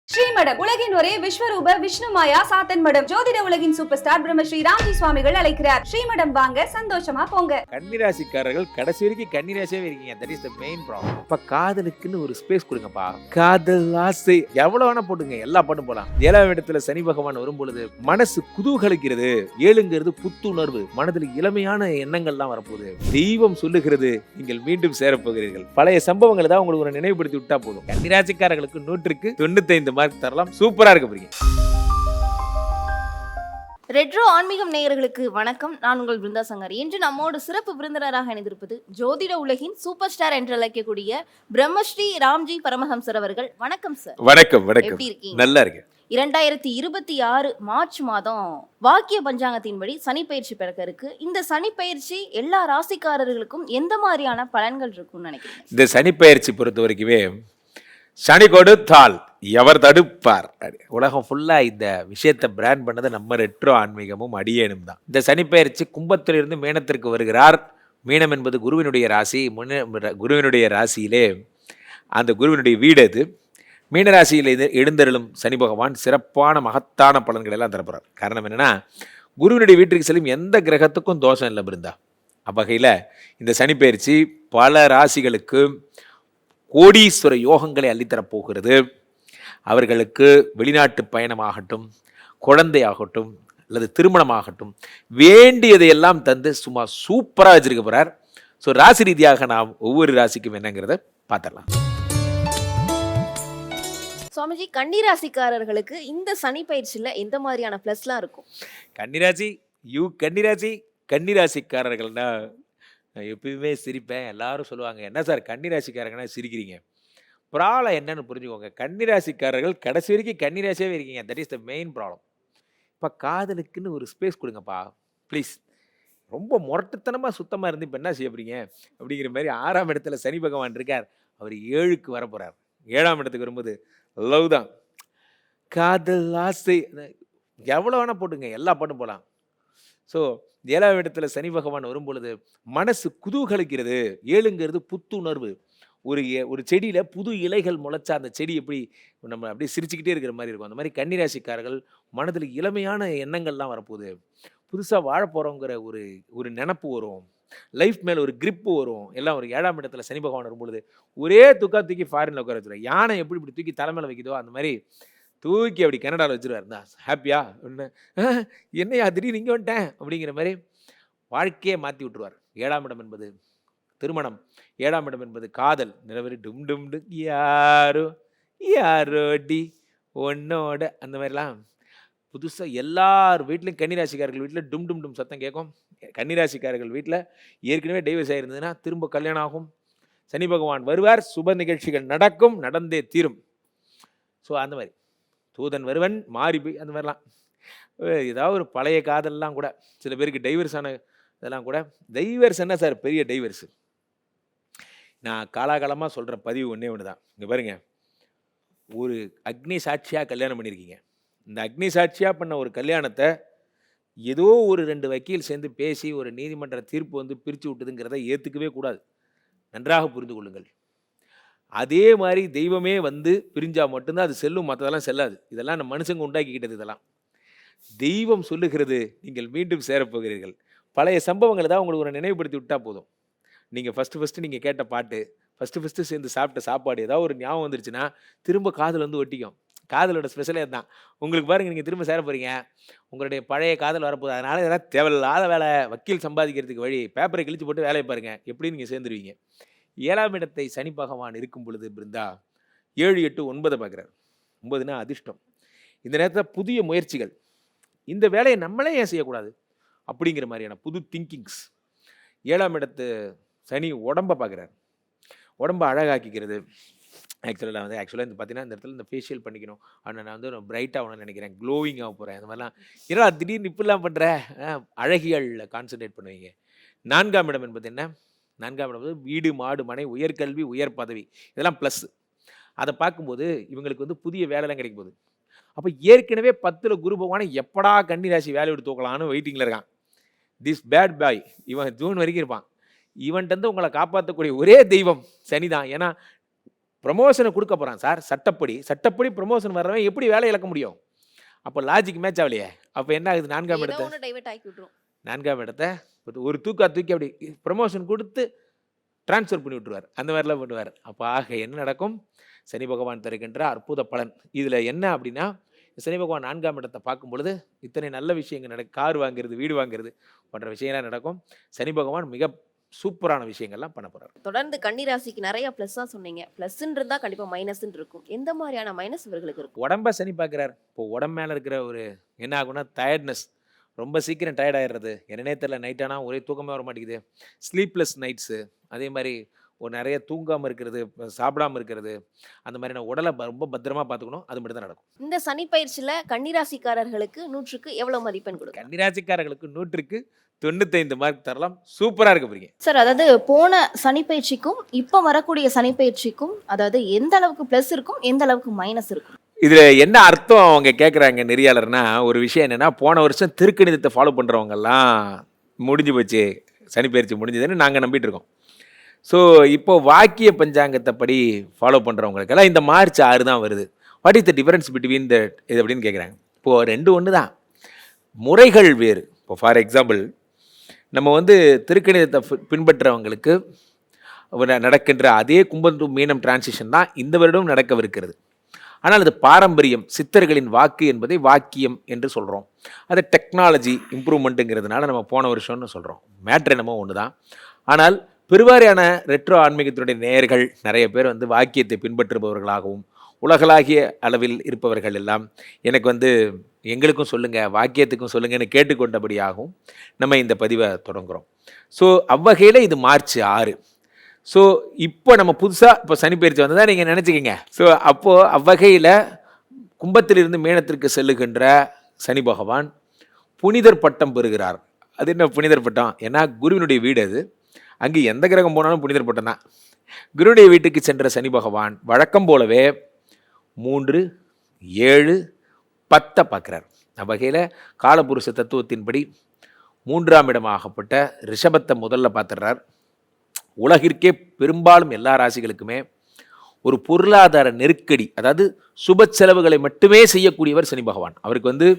ஸ்ரீமடம் உலகின் ஒரே விஸ்வரூப விஷ்ணு மாயா சாத்தன் மடம். ஜோதிட உலகின் சூப்பர் ஸ்டார் பிரம்மஸ்ரீ ராம்ஜி சுவாமிகள் அழைக்கிறார். ஸ்ரீமடம் வாங்க, சந்தோஷமா போங்க. கன்னிராசிக்காரர்கள் கடைசி வரைக்கும் கன்னிராசியாவே இருக்கீங்க. That is the main problem. இப்ப காதலுக்குன்னு ஒரு ஸ்பேஸ் கொடுங்கப்பா. காதல் ஆசை எவ்வளவு வேணா போட்டுங்க, எல்லா பாட்டும் போலாம். 7ஆம் இடத்துல சனி பகவான் வரும் பொழுது மனசு குதூகலிக்கிறது. 7ங்கிறது புத்துணர்வு, மனதில் இளமையான எண்ணங்கள்லாம் வரப்போகுது. தெய்வம் சொல்லுகிறது நீங்கள் மீண்டும் சேரப்போகிறீர்கள். பழைய சம்பவங்களை தான் உங்களுக்கு ஒரு நினைவுபடுத்தி விட்டா போதும். கன்னிராசிக்காரர்களுக்கு 100க்கு 95 மார்க் தரலாம். சூப்பரா இருக்க போறீங்க. ரெட்ரோ ஆன்மீகம் நேயர்களுக்கு வணக்கம். நான் உங்கள் பிருந்தா சங்கர். இன்று நம்மோடு சிறப்பு விருந்தினராக இணைந்திருப்பது ஜோதிட உலகின் சூப்பர் ஸ்டார் என்று அழைக்கக்கூடிய பிரம்மஸ்ரீ ராம்ஜி பரமஹம்சர் அவர்கள். வணக்கம் சார். வணக்கம். வணக்கம். எப்படி இருக்கீங்க? நல்லா இருக்கு. 2026 மார்ச் மாதம் வாக்கிய பஞ்சாங்கத்தின்படி சனி பயிற்சி பிறக்க இருக்கு. இந்த சனி பயிற்சி எல்லா ராசிக்காரர்களுக்கும் எந்த மாதிரியான பலன்கள் இருக்கும்னு நினைக்கிறீங்க? இந்த சனி பயிற்சி பொறுத்த வரைக்குமே சனி கொடுத்தால் எவர் தடுப்பார். உலகம் ஃபுல்லா இந்த விஷயத்தை பிராண்ட் பண்ணது நம்ம ரெட்ரோ ஆன்மீகமும் அடியேனும் தான். இந்த சனிப்பெயர்ச்சி கும்பத்திலிருந்து மீனத்திற்கு வருகிறார். மீனம் என்பது குருவினுடைய ராசி. குருவினுடைய ராசியிலே அந்த குருவினுடைய வீடு அது. மீனராசியில் எழுந்தருளும் சனி பகவான் சிறப்பான மகத்தான பலன்கள் எல்லாம் தரப்படுறார். காரணம் என்னன்னா, குருவினுடைய வீட்டிற்கு செல்லும் எந்த கிரகத்துக்கும் தோஷம் இல்லை பிருந்தா. அவ்வகையில் இந்த சனிப்பெயர்ச்சி பல ராசிகளுக்கு கோடீஸ்வர யோகங்களை அள்ளித்தரப்போகிறது. அவர்களுக்கு வெளிநாட்டு பயணமாகட்டும், குழந்தையாகட்டும், அல்லது திருமணமாகட்டும், வேண்டியதையெல்லாம் தந்து சும்மா சூப்பராக வச்சிருக்க போகிறார். ஸோ ராசி ரீதியாக நாம் ஒவ்வொரு ராசிக்கும் என்னங்கிறத பார்த்துடலாம். சுவாமிஜி, கன்னிராசிக்காரர்களுக்கு இந்த சனி பயிற்சியில் எந்த மாதிரியான ப்ளஸ்லாம் இருக்கும்? கன்னிராசிக்காரர்கள்னா எப்பயுமே சிரிப்பேன். எல்லாரும் சொல்லுவாங்க, என்ன சார் கன்னிராசிக்காரங்கன்னா சிரிக்கிறீங்க? ப்ராப்ளம் என்னன்னு புரிஞ்சுக்கோங்க. கன்னிராசிக்காரர்கள் கடைசி வரைக்கும் கன்னிராசியாவே இருக்கீங்க. That is the main problem. இப்போ காதலுக்குன்னு ஒரு ஸ்பேஸ் கொடுங்கப்பா ப்ளீஸ். ரொம்ப முரட்டுத்தனமாக சுத்தமாக இருந்து இப்போ என்ன செய்ய போறீங்க அப்படிங்கிற மாதிரி 6ஆம் இடத்துல சனி பகவான் இருக்கார். அவர் 7க்கு வர போகிறார். 7ஆம் இடத்துக்கு வரும்போது லவ் தான். காதல் ஆசை எவ்வளோ வேணால் போட்டுங்க, எல்லா பாட்டும் போகலாம். ஸோ 7ஆம் இடத்துல சனி பகவான் வரும் பொழுது மனசு குதூகலிக்கிறது. 7ங்கிறது புத்துணர்வு. ஒரு செடியில் புது இலைகள் முளைச்சா அந்த செடி எப்படி நம்ம அப்படியே சிரிச்சுக்கிட்டே இருக்கிற மாதிரி இருக்கும். அந்த மாதிரி கன்னிராசிக்காரர்கள் மனதில் இளமையான எண்ணங்கள்லாம் வரப்போகுது. புதுசாக வாழ போகிறோங்கிற ஒரு நினப்பு வரும். லைஃப் மேலே ஒரு கிரிப்பு வரும். எல்லாம் ஒரு 7ஆம் இடத்துல சனி பகவான் வரும்பொழுது ஒரே தூக்கி ஃபாரினில் உட்கார வச்சுருவார். யானை எப்படி இப்படி தூக்கி தலைமையில் வைக்குதோ அந்த மாதிரி தூக்கி அப்படி கனடாவில் வச்சுருவாருந்தா. ஹாப்பியா ஒன்று என்னையா திடீர்னு இங்கே வந்துட்டேன் அப்படிங்கிற மாதிரி வாழ்க்கையே மாற்றி விட்டுருவார். 7ஆம் இடம் என்பது திருமணம், 7ஆம் இடம் என்பது காதல். நிலவரி டும் டும் டு யாரோடி ஒன்னோட அந்த மாதிரிலாம் புதுசாக எல்லார் வீட்லையும் கன்னிராசிக்காரர்கள் வீட்டில் டும் டும் டும் சத்தம் கேட்கும். கன்னிராசிக்காரர்கள் வீட்டில் ஏற்கனவே டைவர்ஸ் ஆகிருந்ததுன்னா திரும்ப கல்யாணம் ஆகும். சனி பகவான் வருவார். சுப நிகழ்ச்சிகள் நடக்கும், நடந்தே தீரும். ஸோ அந்த மாதிரி தூதன் வருவன் மாறி போய் அந்த மாதிரிலாம் ஏதாவது ஒரு பழைய காதல்லாம் கூட சில பேருக்கு டைவர்ஸ் ஆன இதெல்லாம் கூட. டைவர்ஸ் என்ன சார் பெரிய டைவர்ஸு? நான் காலாகாலமாக சொல்கிற பதிவு ஒன்றே ஒன்று தான். இங்கே பாருங்க, ஒரு அக்னி சாட்சியாக கல்யாணம் பண்ணியிருக்கீங்க. இந்த அக்னி சாட்சியாக பண்ண ஒரு கல்யாணத்தை ஏதோ ஒரு 2 வக்கீல் சேர்ந்து பேசி ஒரு நீதிமன்ற தீர்ப்பு வந்து பிரித்து விட்டுதுங்கிறத ஏற்றுக்கவே கூடாது. நன்றாக புரிந்து கொள்ளுங்கள். அதே மாதிரி தெய்வமே வந்து பிரிஞ்சால் மட்டும்தான் அது செல்லும், மற்றதெல்லாம் செல்லாது. இதெல்லாம் நம்ம மனுஷங்க உண்டாக்கிக்கிட்டது. இதெல்லாம் தெய்வம் சொல்லுகிறது நீங்கள் மீண்டும் சேரப்போகிறீர்கள். பழைய சம்பவங்களை தான் உங்களுக்கு ஒரு நினைவுபடுத்தி விட்டால் போதும். நீங்கள் ஃபஸ்ட்டு நீங்கள் கேட்ட பாட்டு, ஃபஸ்ட்டு சேர்ந்து சாப்பிட்ட சாப்பாடு ஏதாவது ஒரு ஞாபகம் வந்துருச்சுன்னா திரும்ப காதல் வந்து ஒட்டிக்கும். காதலோட ஸ்பெஷலே தான். உங்களுக்கு பாருங்கள், நீங்கள் திரும்ப சேர போகிறீங்க, உங்களுடைய பழைய காதல் வரப்போகுது. அதனால் எதாவது தேவையில்லாத வேலை, வக்கீல் சம்பாதிக்கிறதுக்கு வழி, பேப்பரை கிழிச்சு போட்டு வேலையை பாருங்கள், எப்படி நீங்கள் சேர்ந்துருவீங்க. 7ஆம் இடத்தை சனி பகவான் இருக்கும் பொழுது பிருந்தா 7, 8, 9 பார்க்குறாரு. 9னா அதிர்ஷ்டம். இந்த நேரத்தில் புதிய முயற்சிகள், இந்த வேலையை நம்மளே ஏன் செய்யக்கூடாது அப்படிங்கிற மாதிரியான புது திங்கிங்ஸ். 7ஆம் இடத்து சனி உடம்பை பார்க்குறாரு. உடம்பை அழகாக்கிக்கிறது. ஆக்சுவலாக இந்த பார்த்தீங்கன்னா இந்த இடத்துல இந்த ஃபேஷியல் பண்ணிக்கணும், ஆனால் நான் வந்து பிரைட் ஆகணும்னு நினைக்கிறேன், க்ளோவிங் ஆக போகிறேன், அந்த மாதிரிலாம். ஏன்னா திடீர்னு இப்படிலாம் பண்ணுற அழகியலில் கான்சன்ட்ரேட் பண்ணுவீங்க. 4ஆம் இடம் என்பது என்ன? 4ஆம் இடம் வந்து வீடு, மாடு, மனை, உயர்கல்வி, உயர் பதவி, இதெல்லாம் ப்ளஸ். அதை பார்க்கும்போது இவங்களுக்கு வந்து புதிய வேலைலாம் கிடைக்கும் போது. அப்போ ஏற்கனவே 10ல் குரு பகவானை எப்படா கன்னிராசி வேலை விட்டு தூக்கலான்னு வெயிட்டிங்கில் இருக்கான். திஸ் பேட் பாய் இவன் ஜூன் வரைக்கும் இருப்பான். இவன்ட்டு உங்களை காப்பாற்றக்கூடிய ஒரே தெய்வம் சனி தான். ஏன்னா ப்ரமோஷனை கொடுக்க போகிறான் சார். சட்டப்படி ப்ரமோஷன் வர்றவன் எப்படி வேலை இழக்க முடியும்? அப்போ லாஜிக் மேட்ச் ஆகலையே. அப்போ என்ன ஆகுது? நான்காம் இடத்தை ஒரு தூக்கி அப்படி ப்ரமோஷன் கொடுத்து ட்ரான்ஸ்ஃபர் பண்ணி விட்டுருவார். அந்த மாதிரிலாம் பண்ணுவார். அப்போ ஆக என்ன நடக்கும்? சனி பகவான் தருகின்ற அற்புத பலன். இதில் என்ன அப்படின்னா, சனி பகவான் 4ஆம் இடத்தை பார்க்கும் பொழுது இத்தனை நல்ல விஷயங்கள் நடக்கும். கார் வாங்குறது, வீடு வாங்குறது போன்ற விஷயங்கள்லாம் நடக்கும். சனி பகவான் மிக சூப்பரான விஷயங்கள்லாம் பண்ண போறாரு. தொடர்ந்து கன்னிராசிக்கு நிறைய பிளஸ் தான் சொன்னீங்க. பிளஸ்ன்னு இருந்தா கண்டிப்பா மைனஸ் இருக்கும். எந்த மாதிரியான மைனஸ் இவர்களுக்கு இருக்கும்? உடம்ப சனி பார்க்குறாரு. இப்போ உடம்பு மேலே இருக்கிற ஒரு என்ன ஆகும்னா டயர்ட்னஸ், ரொம்ப சீக்கிரம் டயர்ட் ஆகிடுறது. என்னன்னே தெரியல, நைட் ஆனால் ஒரே தூக்கமே வர மாட்டேங்குது. ஸ்லீப்லெஸ் நைட்ஸு, அதே மாதிரி ஒரு நிறைய தூங்காமல் இருக்கிறது, சாப்பிடாமல் இருக்கிறது, அந்த மாதிரி நான் உடலை ரொம்ப பத்திரமா பார்த்துக்கணும். அது மட்டும் தான் நடக்கும். இந்த சனி பயிற்சியில் கன்னிராசிக்காரர்களுக்கு 100க்கு எவ்வளோ மதிப்பெண் கொடுக்கும்? கன்னிராசிக்காரர்களுக்கு 100க்கு 95 மார்க் தரலாம். சூப்பராக இருக்க போறீங்க சார். அதாவது போன சனி பயிற்சிக்கும் இப்போ வரக்கூடிய சனி பயிற்சிக்கும் அதாவது எந்த அளவுக்கு ப்ளஸ் இருக்கும், எந்த அளவுக்கு மைனஸ் இருக்கும்? இதில் என்ன அர்த்தம் அவங்க கேட்குறாங்க நெறியாளர்னா, ஒரு விஷயம் என்னென்னா, போன வருஷம் திருக்கணிதத்தை ஃபாலோ பண்ணுறவங்கெல்லாம் முடிஞ்சு போச்சு, சனி பயிற்சி முடிஞ்சதுன்னு நாங்கள் நம்பிட்டு இருக்கோம். ஸோ இப்போது வாக்கிய பஞ்சாங்கத்தை படி ஃபாலோ பண்ணுறவங்களுக்கெல்லாம் இந்த மார்ச் 6 தான் வருது. What is the difference between the இது அப்படின்னு கேட்குறாங்க. இப்போது 2 ஒன்று தான், முறைகள் வேறு. இப்போ ஃபார் எக்ஸாம்பிள், நம்ம திருக்கணிதத்தை பின்பற்றுறவங்களுக்கு நடக்கின்ற அதே கும்பம் டு மீனம் டிரான்சிஷன் தான் இந்த வருடம் நடக்கவிருக்கிறது. ஆனால் அது பாரம்பரியம், சித்தர்களின் வாக்கு என்பதை வாக்கியம் என்று சொல்கிறோம். அது டெக்னாலஜி இம்ப்ரூவ்மெண்ட்டுங்கிறதுனால நம்ம போன வருஷம்னு சொல்கிறோம். மேட்ரு என்னமோ ஒன்று தான். ஆனால் பெருவாரியான ரெட்ரோ ஆன்மீகத்தினுடைய நேயர்கள் நிறைய பேர் வாக்கியத்தை பின்பற்றுபவர்களாகவும் உலகளாகிய அளவில் இருப்பவர்கள் எல்லாம் எனக்கு எங்களுக்கும் சொல்லுங்கள், வாக்கியத்துக்கும் சொல்லுங்கன்னு கேட்டுக்கொண்டபடியாகவும் நம்ம இந்த பதிவை தொடங்குகிறோம். ஸோ அவ்வகையில் இது மார்ச் 6. ஸோ இப்போ நம்ம புதுசாக இப்போ சனிப்பெயர்ச்சி வந்ததாக நீங்கள் நினச்சிக்கிங்க. ஸோ அப்போது அவ்வகையில் கும்பத்திலிருந்து மீனத்திற்கு செல்லுகின்ற சனி பகவான் புனிதர் பட்டம் பெறுகிறார். அது என்ன புனிதர் பட்டம்? ஏன்னா குருவினுடைய வீடு அது. அங்கே எந்த கிரகம் போனாலும் புனிதர் பட்டம் தான். குருவுடைய வீட்டுக்கு சென்ற சனி பகவான் வழக்கம் போலவே 3, 7, 10 பார்க்குறார். அவ்வகையில் காலபுருஷ தத்துவத்தின்படி 3ஆம் இடமாகப்பட்ட ரிஷபத்தை முதல்ல பார்த்துடுறார். உலகிற்கே பெரும்பாலும் எல்லா ராசிகளுக்குமே ஒரு பொருளாதார நெருக்கடி, அதாவது சுப செலவுகளை மட்டுமே செய்யக்கூடியவர் சனி பகவான். அவருக்கு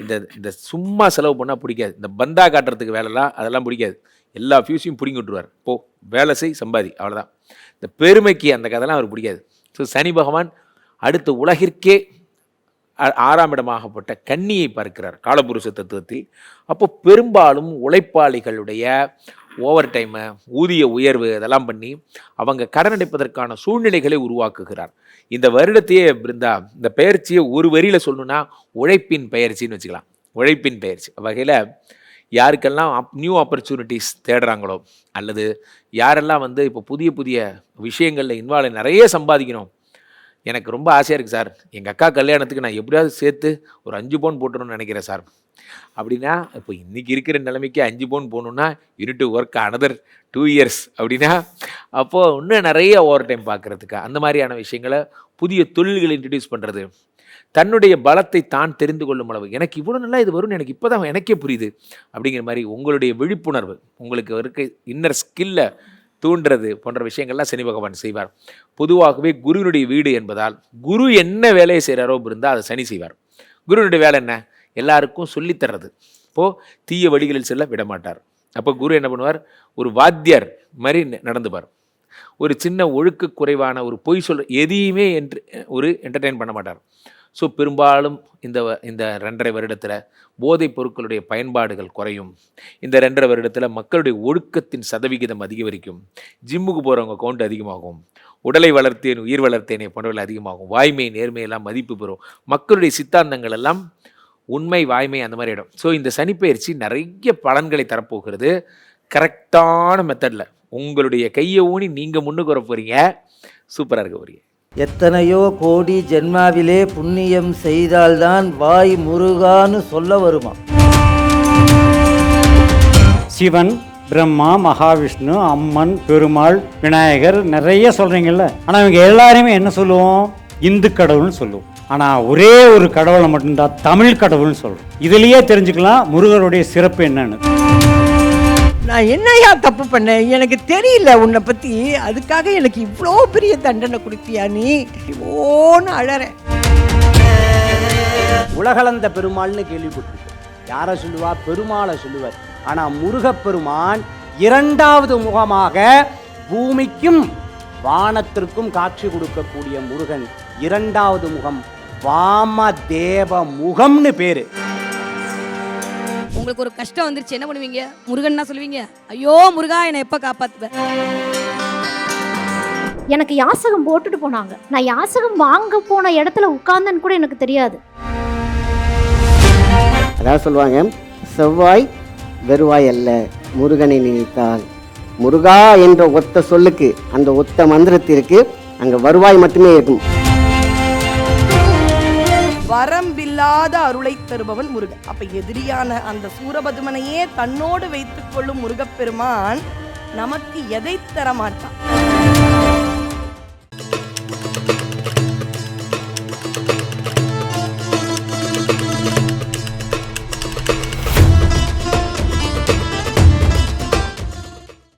இந்த சும்மா செலவு பண்ணால் பிடிக்காது. இந்த பந்தா காட்டுறதுக்கு வேலைலாம் அதெல்லாம் பிடிக்காது. எல்லா ஃபியூஸையும் பிடிங்கி விட்டுருவார். வேலை செய், சம்பாதி, அவ்வளோதான். இந்த பெருமைக்கு அந்த கதைலாம் அவருக்கு பிடிக்காது. ஸோ சனி பகவான் அடுத்து உலகிற்கே 6ஆம் இடமாகப்பட்ட கன்னியை பார்க்கிறார் காலபுருஷ தத்துவத்தில். அப்போ பெரும்பாலும் உழைப்பாளிகளுடைய ஓவர் டைமு, ஊதிய உயர்வு இதெல்லாம் பண்ணி அவங்க கடன் அடைப்பதற்கான சூழ்நிலைகளை உருவாக்குகிறார். இந்த வருடத்தையே இந்த பயிற்சியை ஒரு வரியில் சொல்லணும்னா உழைப்பின் பயிற்சின்னு வச்சுக்கலாம். உழைப்பின் பயிற்சி வகையில் யாருக்கெல்லாம் நியூ ஆப்பர்ச்சுனிட்டிஸ் தேடுறாங்களோ, அல்லது யாரெல்லாம் இப்போ புதிய புதிய விஷயங்களில் இன்வால்வ் நிறைய சம்பாதிக்கணும், எனக்கு ரொம்ப ஆசையாக இருக்குது சார், எங்கள் அக்கா கல்யாணத்துக்கு நான் எப்படியாவது சேர்த்து ஒரு 5 பவுன் போட்டுருன்னு நினைக்கிறேன் சார் அப்படின்னா, இப்போ இன்றைக்கி இருக்கிற நிலைமைக்கு 5 பவுன் போகணுன்னா யூனிட் ஒர்க் அனதர் 2 இயர்ஸ் அப்படின்னா, அப்போது இன்னும் நிறைய ஓவர் டைம் பார்க்குறதுக்கு அந்த மாதிரியான விஷயங்களை, புதிய தொழில்களை இன்ட்ரடியூஸ் பண்ணுறது, தன்னுடைய பலத்தை தான் தெரிந்து கொள்ளும் அளவு எனக்கு இவ்வளோ நல்லா இது வரும்னு எனக்கு இப்போ தான் எனக்கே புரியுது அப்படிங்கிற மாதிரி உங்களுடைய விழிப்புணர்வு, உங்களுக்கு இருக்க இன்னர் ஸ்கில்லை தூண்டுறது போன்ற விஷயங்கள்லாம் சனி பகவான் செய்வார். பொதுவாகவே குருவினுடைய வீடு என்பதால் குரு என்ன வேலையை செய்கிறாரோ இருந்தால் அதை சனி செய்வார். குருவினுடைய வேலை என்ன? எல்லாருக்கும் சொல்லித்தர்றது. இப்போது தீய வழிகளில் செல்ல விடமாட்டார். அப்போ குரு என்ன பண்ணுவார்? ஒரு வாத்தியார் மாதிரி நடந்துப்பார். ஒரு சின்ன ஒழுக்க குறைவான ஒரு பொய் சொல்ல எதையுமே என்டர்டெயின் பண்ண மாட்டார். ஸோ பெரும்பாலும் இந்த 2.5 வருடத்தில் போதைப் பொருட்களுடைய பயன்பாடுகள் குறையும். இந்த 2.5 வருடத்தில் மக்களுடைய ஒழுக்கத்தின் சதவிகிதம் அதிகரிக்கும். ஜிம்முக்கு போகிறவங்க கவுண்ட் அதிகமாகும். உடலை வளர்த்தேன், உயிர் வளர்த்தேனே போன்றவர்கள் அதிகமாகும். வாய்மை, நேர்மையெல்லாம் மதிப்பு பெறும். மக்களுடைய சித்தாந்தங்கள் எல்லாம் உண்மை, வாய்மை அந்த மாதிரி இடம். ஸோ இந்த சனிப்பெயர்ச்சி நிறைய பலன்களை தரப்போகிறது. கரெக்டான மெத்தடில் உங்களுடைய கையை ஊனி நீங்கள் முன்னுக்கு வர போகிறீங்க. சூப்பராக இருக்க போகிறீங்க. எத்தனையோ கோடி ஜென்மாவிலே புண்ணியம் செய்தால்தான் வாய் முருகான்னு சொல்ல வருமா. சிவன், பிரம்மா, மகாவிஷ்ணு, அம்மன், பெருமாள், விநாயகர் நிறைய சொல்கிறீங்கல்ல. ஆனால் இவங்க எல்லாருமே என்ன சொல்லுவோம்? இந்து கடவுள்னு சொல்லுவோம். ஆனால் ஒரே ஒரு கடவுளை மட்டும்தான் தமிழ் கடவுள்னு சொல்கிறோம். இதுலேயே தெரிஞ்சுக்கலாம் முருகருடைய சிறப்பு என்னன்னு. நான் என்னையா தப்பு பண்ணேன்? எனக்கு தெரியல உன்னை பத்தி, அதுக்காக எனக்கு இவ்வளோ பெரிய தண்டனை கொடுத்தியா நீ? ஓன்னு அழறேன். உலகளந்த பெருமாள்னு கேள்விப்பட்டிருக்கோம். யாரை சொல்லுவா? பெருமாளை சொல்லுவார். ஆனா முருகப்பெருமான் இரண்டாவது முகமாக பூமிக்கும் வானத்திற்கும் காட்சி கொடுக்கக்கூடிய முருகன் இரண்டாவது முகம் வாமதேவ முகம்னு பேரு. உங்களுக்கு ஒரு கஷ்டம் வந்துருச்சு, என்ன பண்ணுவீங்க? முருகன்னா சொல்லுவீங்க, ஐயோ முருகா என்னை எப்ப காப்பாத்துவேன்? எனக்கு யாசகம் போட்டுட்டு போனாங்க. நான் யாசகம் வாங்க போன இடத்துல உட்கார்ந்தேன்னு கூட எனக்கு தெரியாது. அதாவது சொல்லுவாங்க, செவ்வாய் வெறுவாய் அல்ல, முருகனை நினைத்தால். முருகா என்ற ஒத்த சொல்லுக்கு, அந்த ஒத்த மந்திரத்திற்கு அங்க வருவாய் மட்டுமே இருக்கும். வரம்பில்லாத அருளை தருபவன் முருகன். அப்ப எதிரியான அந்த சூரபதுமனையே தன்னோடு வைத்துக் கொள்ளும் முருகப்பெருமான் நமக்கு எதை தர மாட்டான்?